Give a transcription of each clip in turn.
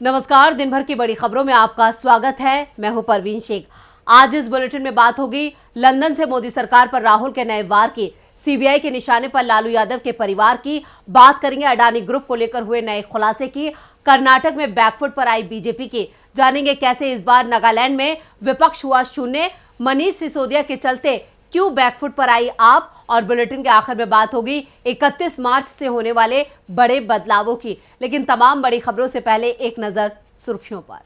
नमस्कार, दिन भर की बड़ी खबरों में आपका स्वागत है। मैं हूं परवीन शेख। आज इस बुलेटिन में बात होगी लंदन से मोदी सरकार पर राहुल के नए वार की, सीबीआई के निशाने पर लालू यादव के परिवार की, बात करेंगे अडानी ग्रुप को लेकर हुए नए खुलासे की, कर्नाटक में बैकफुट पर आई बीजेपी की, जानेंगे कैसे इस बार नागालैंड में विपक्ष हुआ शून्य, मनीष सिसोदिया के चलते क्यों बैकफुट पर आई आप, और बुलेटिन के आखिर में बात होगी 31 मार्च से होने वाले बड़े बदलावों की। लेकिन तमाम बड़ी खबरों से पहले एक नजर सुर्खियों पर।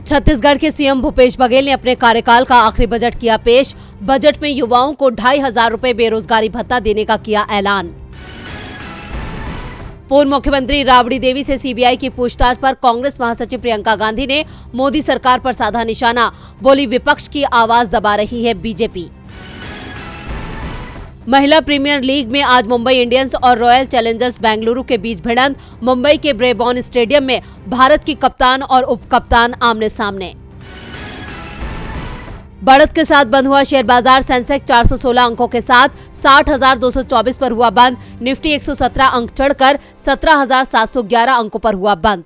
छत्तीसगढ़ के सीएम भूपेश बघेल ने अपने कार्यकाल का आखिरी बजट किया पेश। बजट में युवाओं को 2,500 रुपए बेरोजगारी भत्ता देने का किया ऐलान। पूर्व मुख्यमंत्री राबड़ी देवी से सीबीआई की पूछताछ पर कांग्रेस महासचिव प्रियंका गांधी ने मोदी सरकार पर साधा निशाना, बोली विपक्ष की आवाज दबा रही है बीजेपी। महिला प्रीमियर लीग में आज मुंबई इंडियंस और रॉयल चैलेंजर्स बेंगलुरु के बीच भिड़ंत, मुंबई के ब्रेबॉर्न स्टेडियम में भारत की कप्तान और उप कप्तान आमने सामने। बढ़त के साथ बंद हुआ शेयर बाजार, सेंसेक्स 416 अंकों के साथ 60,224 पर हुआ बंद, निफ्टी 117 अंक चढ़कर 17,711 अंकों पर हुआ बंद।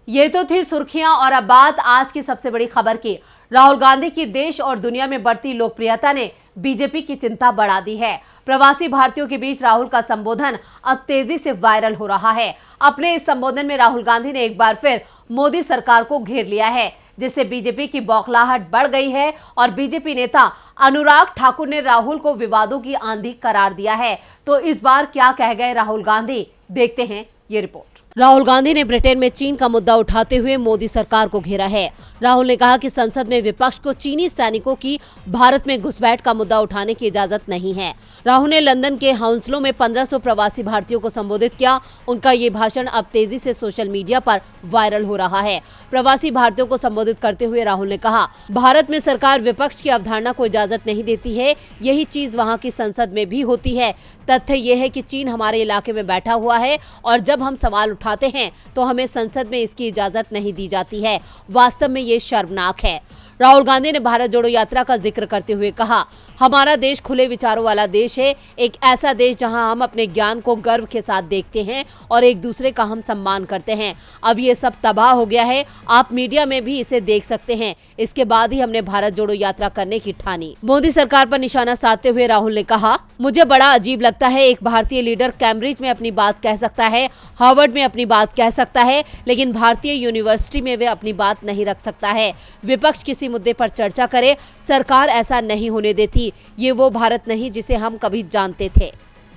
ये तो थी सुर्खियां और अब बात आज की सबसे बड़ी खबर की। राहुल गांधी की देश और दुनिया में बढ़ती लोकप्रियता ने बीजेपी की चिंता बढ़ा दी है। प्रवासी भारतीयों के बीच राहुल का संबोधन अब तेजी से वायरल हो रहा है। अपने इस संबोधन में राहुल गांधी ने एक बार फिर मोदी सरकार को घेर लिया है, जिससे बीजेपी की बौखलाहट बढ़ गई है और बीजेपी नेता अनुराग ठाकुर ने राहुल को विवादों की आंधी करार दिया है। तो इस बार क्या कह गए राहुल गांधी, देखते हैं ये रिपोर्ट। राहुल गांधी ने ब्रिटेन में चीन का मुद्दा उठाते हुए मोदी सरकार को घेरा है। राहुल ने कहा कि संसद में विपक्ष को चीनी सैनिकों की भारत में घुसपैठ का मुद्दा उठाने की इजाजत नहीं है। राहुल ने लंदन के हाउंसलो में 1500 प्रवासी भारतीयों को संबोधित किया। उनका ये भाषण अब तेजी से सोशल मीडिया पर वायरल हो रहा है। प्रवासी भारतीयों को संबोधित करते हुए राहुल ने कहा, भारत में सरकार विपक्ष की अवधारणा को इजाजत नहीं देती है। यही चीज वहाँ की संसद में भी होती है। तथ्य यह है कि चीन हमारे इलाके में बैठा हुआ है और जब हम सवाल उठाते हैं तो हमें संसद में इसकी इजाजत नहीं दी जाती है। वास्तव में ये शर्मनाक है। राहुल गांधी ने भारत जोड़ो यात्रा का जिक्र करते हुए कहा, हमारा देश खुले विचारों वाला देश है, एक ऐसा देश जहां हम अपने ज्ञान को गर्व के साथ देखते हैं और एक दूसरे का हम सम्मान करते हैं। अब ये सब तबाह हो गया है, आप मीडिया में भी इसे देख सकते हैं। इसके बाद ही हमने भारत जोड़ो यात्रा करने की ठानी। मोदी सरकार पर निशाना साधते हुए राहुल ने कहा, मुझे बड़ा अजीब लगता है, एक भारतीय लीडर कैम्ब्रिज में अपनी बात कह सकता है, हार्वर्ड में अपनी बात कह सकता है, लेकिन भारतीय यूनिवर्सिटी में वे अपनी बात नहीं रख सकता है। विपक्ष किसी मुद्दे पर चर्चा करे, सरकार ऐसा नहीं होने देती। ये वो भारत नहीं जिसे हम कभी जानते थे।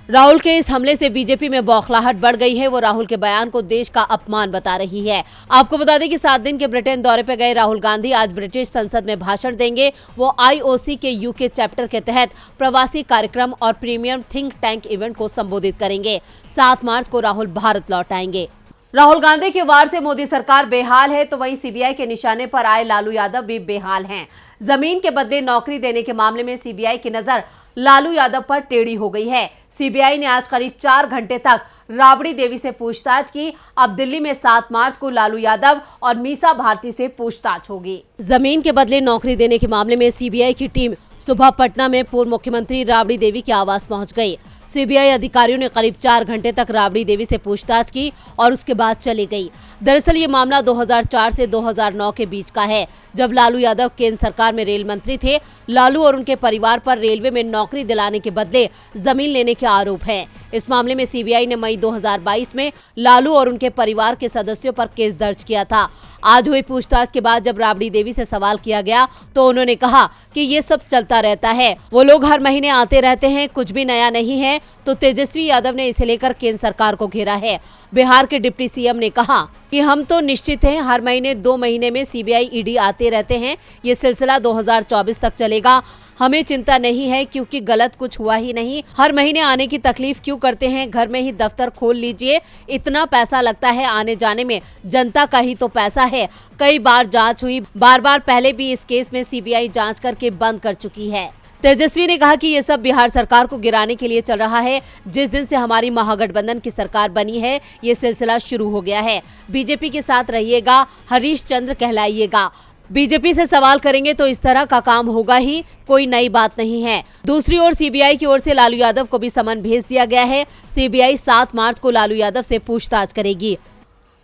राहुल के इस हमले से बीजेपी में बौखलाहट बढ़ गई है। वो राहुल के बयान को देश का अपमान बता रही है। आपको बता दें कि 7 दिन के ब्रिटेन दौरे पर गए राहुल गांधी आज ब्रिटिश संसद में भाषण देंगे। वो आईओसी के यूके चैप्टर के तहत प्रवासी कार्यक्रम और प्रीमियम थिंक टैंक इवेंट को संबोधित करेंगे। 7 मार्च को राहुल भारत लौट आएंगे। राहुल गांधी के वार से मोदी सरकार बेहाल है, तो वहीं सीबीआई के निशाने पर आए लालू यादव भी बेहाल हैं। जमीन के बदले नौकरी देने के मामले में सीबीआई की नजर लालू यादव पर टेढ़ी हो गई है। सीबीआई ने आज करीब 4 घंटे तक राबड़ी देवी से पूछताछ की। अब दिल्ली में 7 मार्च को लालू यादव और मीसा भारती से पूछताछ होगी। जमीन के बदले नौकरी देने के मामले में सीबीआई की टीम सुबह पटना में पूर्व मुख्यमंत्री राबड़ी देवी के आवास पहुंच गई। सीबीआई अधिकारियों ने करीब 4 घंटे तक राबड़ी देवी से पूछताछ की और उसके बाद चली गई। दरअसल ये मामला 2004 से 2009 के बीच का है, जब लालू यादव केंद्र सरकार में रेल मंत्री थे। लालू और उनके परिवार पर रेलवे में नौकरी दिलाने के बदले जमीन लेने के आरोप है। इस मामले में सीबीआई ने मई 2022 में लालू और उनके परिवार के सदस्यों पर केस दर्ज किया था। आज हुई पूछताछ के बाद जब राबड़ी देवी से सवाल किया गया तो उन्होंने कहा कि ये सब चलता रहता है, वो लोग हर महीने आते रहते हैं, कुछ भी नया नहीं है। तो तेजस्वी यादव ने इसे लेकर केंद्र सरकार को घेरा है। बिहार के डिप्टी सीएम ने कहा कि हम तो निश्चित हैं, हर महीने 2 महीने में सीबीआई ईडी आते रहते हैं, ये सिलसिला 2024 तक चलेगा। हमें चिंता नहीं है क्योंकि गलत कुछ हुआ ही नहीं। हर महीने आने की तकलीफ क्यों करते हैं, घर में ही दफ्तर खोल लीजिए। इतना पैसा लगता है आने जाने में, जनता का ही तो पैसा है। कई बार जांच हुई, बार पहले भी इस केस में सीबीआई जांच करके बंद कर चुकी है। तेजस्वी ने कहा कि ये सब बिहार सरकार को गिराने के लिए चल रहा है। जिस दिन से हमारी महागठबंधन की सरकार बनी है, ये सिलसिला शुरू हो गया है। बीजेपी के साथ रहिएगा, हरीश चंद्र कहलाइएगा। बीजेपी से सवाल करेंगे तो इस तरह का काम होगा ही, कोई नई बात नहीं है। दूसरी ओर सीबीआई की ओर से लालू यादव को भी समन भेज दिया गया है। सीबीआई 7 मार्च को लालू यादव से पूछताछ करेगी।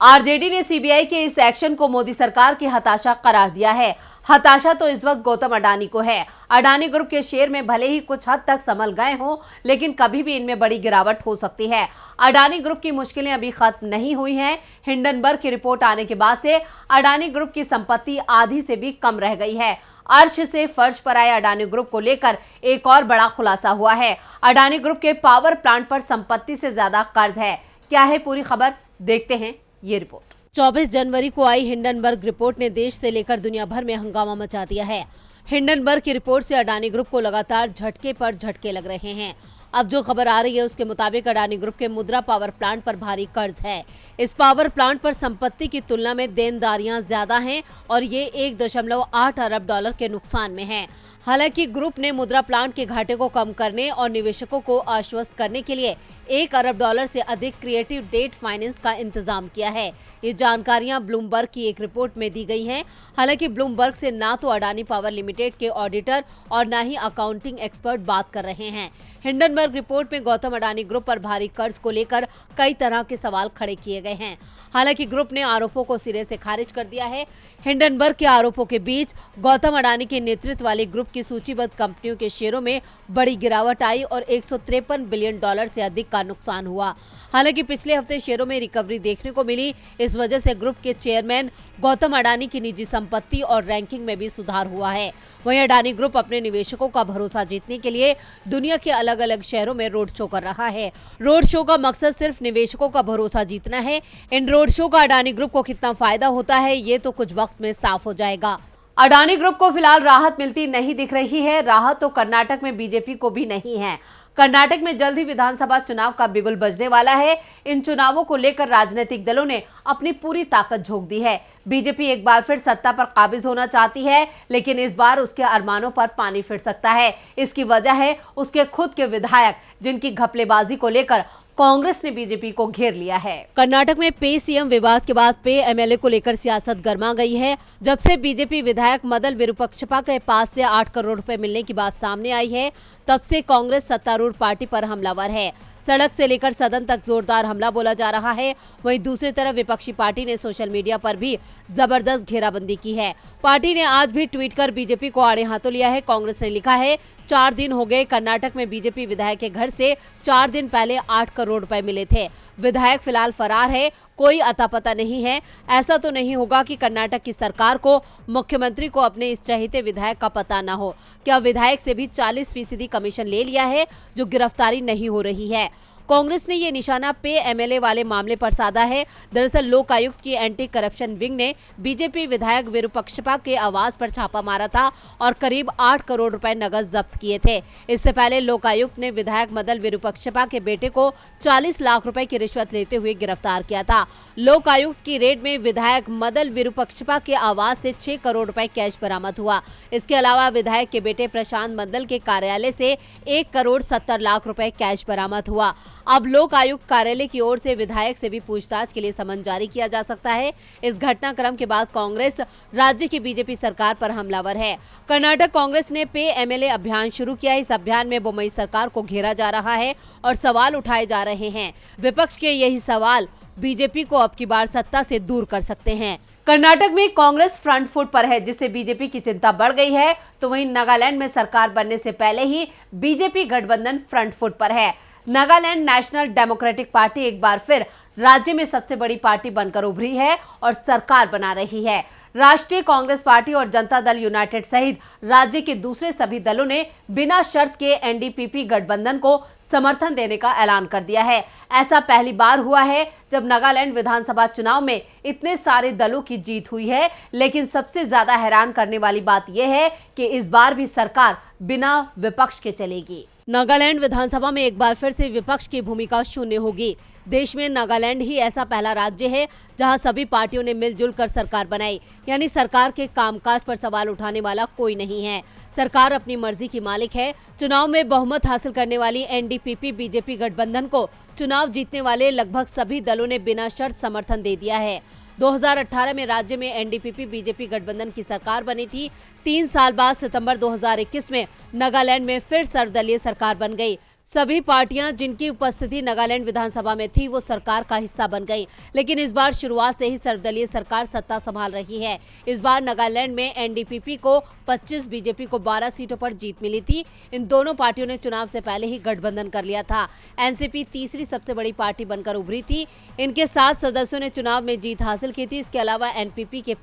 आरजेडी ने सीबीआई के इस एक्शन को मोदी सरकार की हताशा करार दिया है। हताशा तो इस वक्त गौतम अडानी को है। अडानी ग्रुप के शेयर में भले ही कुछ हद तक संभल गए हों, लेकिन कभी भी इनमें बड़ी गिरावट हो सकती है। अडानी ग्रुप की मुश्किलें अभी खत्म नहीं हुई हैं। हिंडनबर्ग की रिपोर्ट आने के बाद से अडानी ग्रुप की संपत्ति आधी से भी कम रह गई है। अर्श से फर्श पर आए अडानी ग्रुप को लेकर एक और बड़ा खुलासा हुआ है। अडानी ग्रुप के पावर प्लांट पर संपत्ति से ज्यादा कर्ज है। क्या है पूरी खबर, देखते हैं ये रिपोर्ट। 24 जनवरी को आई हिंडनबर्ग रिपोर्ट ने देश से लेकर दुनिया भर में हंगामा मचा दिया है। हिंडनबर्ग की रिपोर्ट से अडानी ग्रुप को लगातार झटके पर झटके लग रहे हैं। अब जो खबर आ रही है उसके मुताबिक अडानी ग्रुप के मुद्रा पावर प्लांट पर भारी कर्ज है। इस पावर प्लांट पर संपत्ति की तुलना में देनदारियां ज्यादा हैं और ये 1.8 अरब डॉलर के नुकसान में है। हालांकि ग्रुप ने मुद्रा प्लांट के घाटे को कम करने और निवेशकों को आश्वस्त करने के लिए 1 अरब डॉलर से अधिक क्रिएटिव डेट फाइनेंस का इंतजाम किया है। ये जानकारियां ब्लूमबर्ग की एक रिपोर्ट में दी गई हैं। हालांकि ब्लूमबर्ग से ना तो अडानी पावर लिमिटेड के ऑडिटर और न ही अकाउंटिंग एक्सपर्ट बात कर रहे हैं। हिंडनबर्ग रिपोर्ट में गौतम अडानी ग्रुप पर भारी कर्ज को लेकर कई तरह के सवाल खड़े किए गए हैं। हालांकि ग्रुप ने आरोपों को सिरे से खारिज कर दिया है। हिंडनबर्ग के आरोपों के बीच गौतम अडानी के नेतृत्व वाली ग्रुप की सूचीबद्ध कंपनियों के शेयरों में बड़ी गिरावट आई और 153 बिलियन डॉलर से अधिक का नुकसान हुआ। हालांकि पिछले हफ्ते शेयरों में रिकवरी देखने को मिली। इस वजह से ग्रुप के चेयरमैन गौतम अडानी की निजी संपत्ति और रैंकिंग में भी सुधार हुआ है। वहीं अडानी ग्रुप अपने निवेशकों का भरोसा जीतने के लिए दुनिया के अलग अलग शहरों में रोड शो कर रहा है। रोड शो का मकसद सिर्फ निवेशकों का भरोसा जीतना है। इन रोड शो का अडानी ग्रुप को कितना फायदा होता है ये तो कुछ वक्त में साफ हो जाएगा। अडानी ग्रुप को फिलहाल राहत मिलती नहीं दिख रही है। राहत तो कर्नाटक में बीजेपी को भी नहीं है। कर्नाटक में जल्द ही विधानसभा चुनाव का बिगुल बजने वाला है। इन चुनावों को लेकर राजनीतिक दलों ने अपनी पूरी ताकत झोंक दी है। बीजेपी एक बार फिर सत्ता पर काबिज होना चाहती है, लेकिन इस बार उसके अरमानों पर पानी फिर सकता है। इसकी वजह है उसके खुद के विधायक, जिनकी घपलेबाजी को लेकर कांग्रेस ने बीजेपी को घेर लिया है। कर्नाटक में पे सीएम विवाद के बाद पे एमएलए को लेकर सियासत गर्मा गई है। जब से बीजेपी विधायक मदल विरूपाक्षप्पा के पास से 8 करोड़ रुपए मिलने की बात सामने आई है, तब से कांग्रेस सत्तारूढ़ पार्टी पर हमलावर है। सड़क से लेकर सदन तक जोरदार हमला बोला जा रहा है। वहीं दूसरी तरफ विपक्षी पार्टी ने सोशल मीडिया पर भी जबरदस्त घेराबंदी की है। पार्टी ने आज भी ट्वीट कर बीजेपी को आड़े हाथों लिया है। कांग्रेस ने लिखा है, 4 दिन हो गए कर्नाटक में बीजेपी विधायक के घर से 4 दिन पहले 8 करोड़ रुपए मिले थे। विधायक फिलहाल फरार है, कोई अता पता नहीं है। ऐसा तो नहीं होगा कि कर्नाटक की सरकार को, मुख्यमंत्री को अपने इस चहेते विधायक का पता न हो। क्या विधायक से भी 40% कमीशन ले लिया है जो गिरफ्तारी नहीं हो रही है? कांग्रेस ने ये निशाना पे एमएलए वाले मामले पर साधा है। दरअसल लोक आयुक्त की एंटी करप्शन विंग ने बीजेपी विधायक विरूपाक्षप्पा के आवास पर छापा मारा था और करीब 8 करोड़ रुपए नकद जब्त किए थे। इससे पहले लोक आयुक्त ने विधायक मदल विरूपाक्षप्पा के बेटे को 40 लाख रुपए की रिश्वत लेते हुए गिरफ्तार किया था। लोक आयुक्त की रेड में विधायक मदल विरूपाक्षप्पा के आवास से 6 करोड़ रुपए कैश बरामद हुआ। इसके अलावा विधायक के बेटे प्रशांत मंडल के कार्यालय से 1 करोड़ 70 लाख रुपए कैश बरामद हुआ। अब लोक आयुक्त कार्यालय की ओर से विधायक से भी पूछताछ के लिए समन जारी किया जा सकता है। इस घटनाक्रम के बाद कांग्रेस राज्य की बीजेपी सरकार पर हमलावर है। कर्नाटक कांग्रेस ने पे एमएलए अभियान शुरू किया है। इस अभियान में बोम्मई सरकार को घेरा जा रहा है और सवाल उठाए जा रहे हैं। विपक्ष के यही सवाल बीजेपी को अब की बार सत्ता से दूर कर सकते हैं। कर्नाटक में कांग्रेस फ्रंट फुट पर है, जिससे बीजेपी की चिंता बढ़ गई है। तो वहीं नागालैंड में सरकार बनने से पहले ही बीजेपी गठबंधन फ्रंट फुट पर है। नागालैंड नेशनल डेमोक्रेटिक पार्टी एक बार फिर राज्य में सबसे बड़ी पार्टी बनकर उभरी है और सरकार बना रही है। राष्ट्रीय कांग्रेस पार्टी और जनता दल यूनाइटेड सहित राज्य के दूसरे सभी दलों ने बिना शर्त के एनडीपीपी गठबंधन को समर्थन देने का ऐलान कर दिया है। ऐसा पहली बार हुआ है जब नागालैंड विधानसभा चुनाव में इतने सारे दलों की जीत हुई है। लेकिन सबसे ज्यादा हैरान करने वाली बात यह है कि इस बार भी सरकार बिना विपक्ष के चलेगी। नागालैंड विधानसभा में एक बार फिर से विपक्ष की भूमिका शून्य होगी। देश में नागालैंड ही ऐसा पहला राज्य है जहां सभी पार्टियों ने मिलजुल कर सरकार बनाई, यानी सरकार के कामकाज पर सवाल उठाने वाला कोई नहीं है। सरकार अपनी मर्जी की मालिक है। चुनाव में बहुमत हासिल करने वाली एनडीपीपी बीजेपी गठबंधन को चुनाव जीतने वाले लगभग सभी दलों ने बिना शर्त समर्थन दे दिया है। 2018 में राज्य में एनडीपीपी बीजेपी गठबंधन की सरकार बनी थी। 3 साल बाद सितंबर 2021 में नागालैंड में फिर सर्वदलीय सरकार बन गई। सभी पार्टियां जिनकी उपस्थिति नागालैंड विधानसभा में थी वो सरकार का हिस्सा बन गई, लेकिन इस बार शुरुआत से ही सर्वदलीय सरकार सत्ता संभाल रही है। इस बार नागालैंड में एनडीपीपी को 25, बीजेपी को 12 सीटों पर जीत मिली थी। इन दोनों पार्टियों ने चुनाव से पहले ही गठबंधन कर लिया था। एनसीपी तीसरी सबसे बड़ी पार्टी बनकर उभरी थी। इनके 7 सदस्यों ने चुनाव में जीत हासिल की थी। इसके अलावा एनपीपी के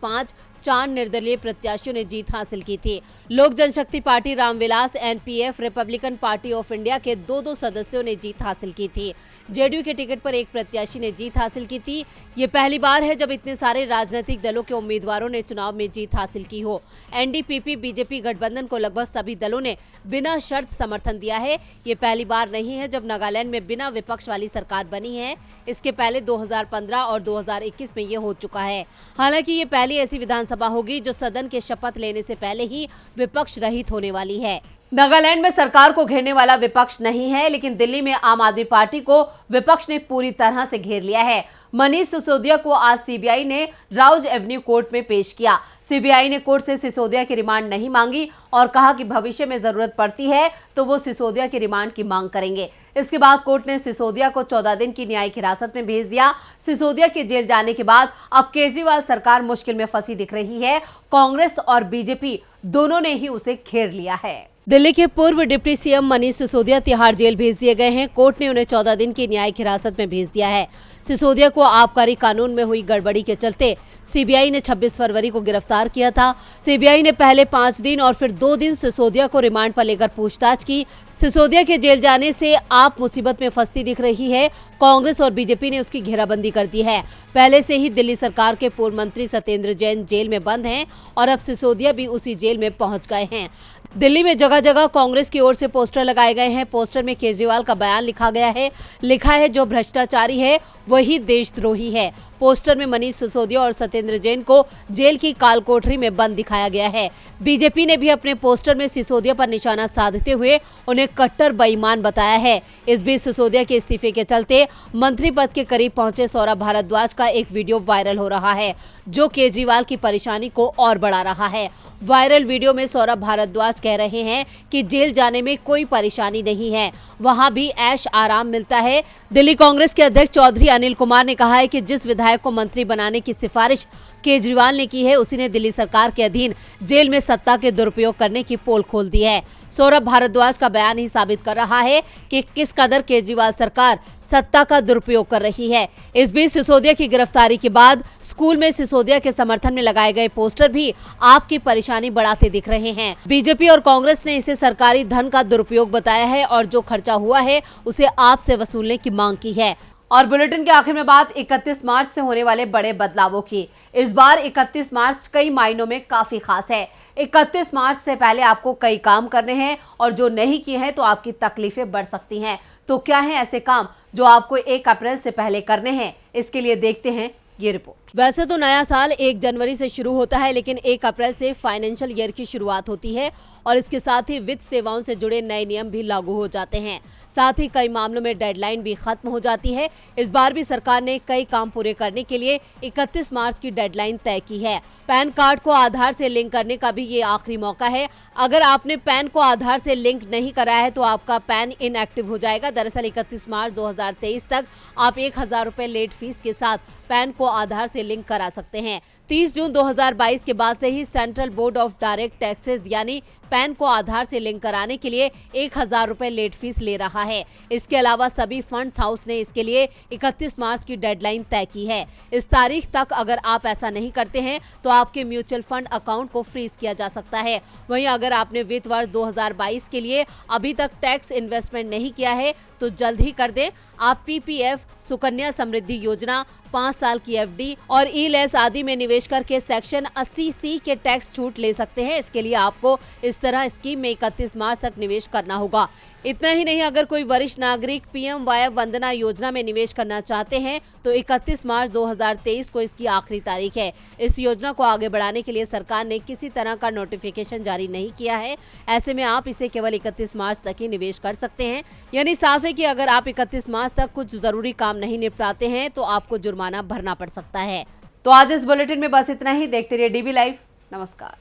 4 निर्दलीय प्रत्याशियों ने जीत हासिल की थी। Lok Janshakti Party, Ramvilas, NPF, Republican Party of India के 2 सदस्यों ने जीत हासिल की थी। जेडीयू के टिकट पर एक प्रत्याशी ने जीत हासिल की थी। ये पहली बार है जब इतने सारे राजनीतिक दलों के उम्मीदवारों ने चुनाव में जीत हासिल की हो। एनडीपीपी बीजेपी गठबंधन को लगभग सभी दलों ने बिना शर्त समर्थन दिया है। ये पहली बार नहीं है जब नागालैंड में बिना विपक्ष वाली सरकार बनी है। इसके पहले 2015 और 2021 में ये हो चुका है। हालांकि ये पहली ऐसी विधानसभा होगी जो सदन के शपथ लेने से पहले ही विपक्ष रहित होने वाली है। नागालैंड में सरकार को घेरने वाला विपक्ष नहीं है, लेकिन दिल्ली में आम आदमी पार्टी को विपक्ष ने पूरी तरह से घेर लिया है। मनीष सिसोदिया को आज सीबीआई ने राउज एवेन्यू कोर्ट में पेश किया। सीबीआई ने कोर्ट से सिसोदिया की रिमांड नहीं मांगी और कहा कि भविष्य में जरूरत पड़ती है तो वो सिसोदिया की रिमांड की मांग करेंगे। इसके बाद कोर्ट ने सिसोदिया को 14 दिन की न्यायिक हिरासत में भेज दिया। सिसोदिया के जेल जाने के बाद अब केजरीवाल सरकार मुश्किल में फंसी दिख रही है। कांग्रेस और बीजेपी दोनों ने ही उसे घेर लिया है। दिल्ली के पूर्व deputy CM Manish Sisodia Tihar jail भेज दिए गए हैं। कोर्ट ने उन्हें 14 दिन की न्यायिक हिरासत में भेज दिया है। सिसोदिया को आबकारी कानून में हुई गड़बड़ी के चलते सीबीआई ने 26 फरवरी को गिरफ्तार किया था। सीबीआई ने पहले 5 दिन और फिर 2 दिन सिसोदिया को रिमांड पर लेकर पूछताछ की। सिसोदिया के जेल जाने से आप मुसीबत में फंसती दिख रही है। कांग्रेस और बीजेपी ने उसकी घेराबंदी कर दी है। पहले से ही दिल्ली सरकार के पूर्व मंत्री सत्येंद्र जैन जेल में बंद हैं और अब सिसोदिया भी उसी जेल में पहुंच गए हैं। दिल्ली में जगह जगह कांग्रेस की ओर से पोस्टर लगाए गए हैं। पोस्टर में केजरीवाल का बयान लिखा गया है। लिखा है, जो भ्रष्टाचारी है वही देशद्रोही है। पोस्टर में मनीष सिसोदिया और सत्येंद्र जैन को जेल की काल कोठरी में बंद दिखाया गया है। बीजेपी ने भी अपने पोस्टर में सिसोदिया पर निशाना साधते हुए उन्हें कट्टर बेईमान बताया है। इस बीच सिसोदिया के इस्तीफे के चलते मंत्री पद के करीब पहुंचे सौरभ भारद्वाज का एक वीडियो वायरल हो रहा है, जो केजरीवाल की परेशानी को और बढ़ा रहा है। वायरल वीडियो में सौरभ भारद्वाज कह रहे हैं कि जेल जाने में कोई परेशानी नहीं है, वहां भी ऐश आराम मिलता है। दिल्ली कांग्रेस के अध्यक्ष चौधरी अनिल कुमार ने कहा है कि जिस विधायक को मंत्री बनाने की सिफारिश केजरीवाल ने की है, उसी ने दिल्ली सरकार के अधीन जेल में सत्ता के दुरुपयोग करने की पोल खोल दी है। सौरभ भारद्वाज का बयान ही साबित कर रहा है कि किस कदर केजरीवाल सरकार सत्ता का दुरुपयोग कर रही है। इस बीच सिसोदिया की गिरफ्तारी के बाद स्कूल में सिसोदिया के समर्थन में लगाए गए पोस्टर भी आपकी परेशानी बढ़ाते दिख रहे हैं। बीजेपी और कांग्रेस ने इसे सरकारी धन का दुरुपयोग बताया है और जो खर्चा हुआ है उसे आपसे वसूलने की मांग की है। और बुलेटिन के आखिर में बात 31 मार्च से होने वाले बड़े बदलावों की। इस बार 31 मार्च कई मायनों में काफी खास है। 31 मार्च से पहले आपको कई काम करने हैं और जो नहीं किए हैं तो आपकी तकलीफें बढ़ सकती हैं। तो क्या है ऐसे काम जो आपको 1 अप्रैल से पहले करने हैं? इसके लिए देखते हैं ये रिपोर्ट। वैसे तो नया साल 1 जनवरी से शुरू होता है, लेकिन 1 अप्रैल से फाइनेंशियल ईयर की शुरुआत होती है और इसके साथ ही वित्त सेवाओं से जुड़े नए नियम भी लागू हो जाते हैं। साथ ही कई मामलों में डेडलाइन भी खत्म हो जाती है। इस बार भी सरकार ने कई काम पूरे करने के लिए 31 मार्च की डेडलाइन तय की है। पैन कार्ड को आधार से लिंक करने का भी ये आखिरी मौका है। अगर आपने पैन को आधार से लिंक नहीं कराया है तो आपका पैन इनएक्टिव हो जाएगा। दरअसल 31 मार्च 2023 तक आप 1000 रुपए लेट फीस के साथ पैन को आधार से लिंक करा सकते हैं। 30 जून 2022 के बाद से ही Central Board of Direct Taxes यानी पैन को आधार से लिंक कराने के लिए 1000 रुपए लेट फीस ले रहा है। इसके अलावा सभी फंड्स हाउस ने इसके लिए 31 मार्च की डेडलाइन तय की है। इस तारीख तक अगर आप ऐसा नहीं करते हैं तो आपके म्यूचुअल फंड अकाउंट को फ्रीज किया जा सकता है। वहीं अगर आपने वित्त वर्ष 2022 के लिए अभी तक टैक्स इन्वेस्टमेंट नहीं किया है तो जल्द ही कर दें। आप पीपीएफ, सुकन्या समृद्धि योजना, 5 साल की एफडी और ई-लेस आदि में निवेश करके सेक्शन 80C के टैक्स छूट ले सकते हैं। इसके लिए आपको इस तरह स्कीम में 31 मार्च तक निवेश करना होगा। इतना ही नहीं, अगर कोई वरिष्ठ नागरिक पीएम-वाय वंदना योजना में निवेश करना चाहते हैं तो 31 मार्च 2023 को इसकी आखिरी तारीख है। इस योजना को आगे बढ़ाने के लिए सरकार ने किसी तरह का नोटिफिकेशन जारी नहीं किया है। ऐसे में आप इसे केवल 31 मार्च तक ही निवेश कर सकते हैं। यानी साफ है कि अगर आप 31 मार्च तक कुछ जरूरी काम नहीं निपटाते हैं तो आपको जुर्माना भरना पड़ सकता है। तो आज इस बुलेटिन में बस इतना ही। देखते रहिए डीबी लाइव। नमस्कार।